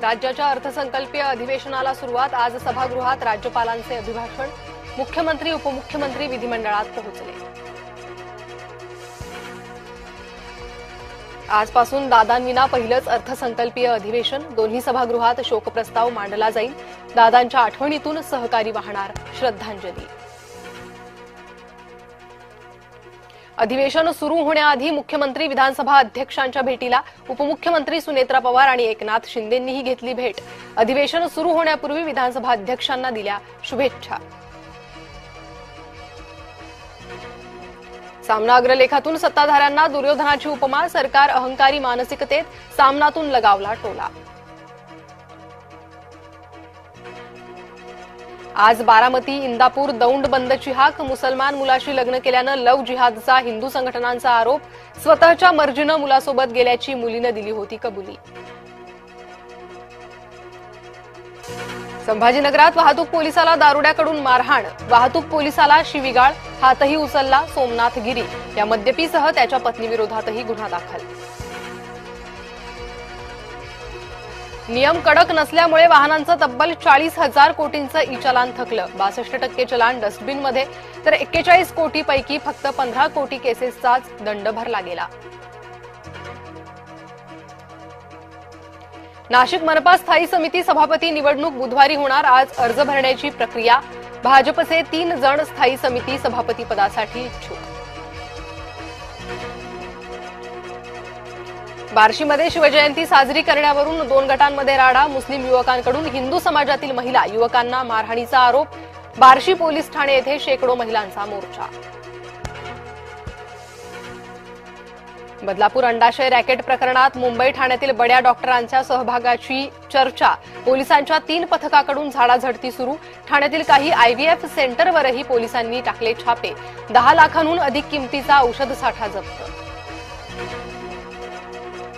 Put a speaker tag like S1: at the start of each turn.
S1: राज्याच्या अर्थसंकल्पीय अधिवेशनाला सुरुवात। आज सभागृहात राज्यपालांचे अभिभाषण। मुख्यमंत्री उपमुख्यमंत्री विधिमंडळात पोहोचले। आजपासून दादांविना पहिलंच अर्थसंकल्पीय अधिवेशन। दोन्ही सभागृहात शोकप्रस्ताव मांडला जाईल। दादांच्या आठवणीतून सहकारी वाहणार श्रद्धांजली। अधिवेशन सुरू होण्याआधी मुख्यमंत्री विधानसभा अध्यक्षांच्या भेटीला। उपमुख्यमंत्री सुनेत्रा पवार आणि एकनाथ शिंदेंनीही घेतली भेट। अधिवेशन सुरू होण्यापूर्वी विधानसभा अध्यक्षांना दिल्या शुभेच्छा। सामना अग्रलेखातून सत्ताधाऱ्यांना दुर्योधनाची उपमा। सरकार अहंकारी मानसिकतेत, सामनातून लगावला टोला। आज बारामती इंदापूर दौंड बंदची हाक। मुसलमान मुलाशी लग्न केल्यानं लव्ह जिहादचा हिंदू संघटनांचा आरोप। स्वतःच्या मर्जीनं मुलासोबत गेल्याची मुलीनं दिली होती कबुली। संभाजीनगरात वाहतूक पोलिसाला दारुड्याकडून मारहाण। वाहतूक पोलिसाला शिवीगाळ, हातही उचलला। सोमनाथ गिरी या मद्यपीसह त्याच्या पत्नीविरोधातही गुन्हा दाखल। नियम कडक नसल्यामुळे वाहनांचं तब्बल 40,000 कोटींचं ई चलान थकलं। 62% चलान डस्टबिनमध्ये, तर 41 कोटीपैकी फक्त 15 कोटी केसेसचाच दंड भरला गेला। नाशिक मनपा स्थायी समिती सभापती निवडणूक बुधवारी होणार। आज अर्ज भरण्याची प्रक्रिया। भाजपचे 3 जण स्थायी समिती सभापती पदासाठी इच्छुक। बार्शीमध्ये शिवजयंती साजरी करण्यावरून 2 गटांमध्ये राडा। मुस्लिम युवकांकडून हिंदू समाजातील महिला युवकांना मारहाणीचा आरोप। बार्शी पोलीस ठाणे येथे शेकडो महिलांचा मोर्चा। बदलापूर अंडाशय रॅकेट प्रकरणात मुंबई ठाण्यातील बड्या डॉक्टरांच्या सहभागाची चर्चा। पोलिसांच्या 3 पथकाकडून झाडाझडती सुरू। ठाण्यातील काही आयव्हीएफ सेंटरवरही पोलिसांनी टाकले छापे। 10 लाखांहून अधिक किमतीचा औषध साठा जप्त।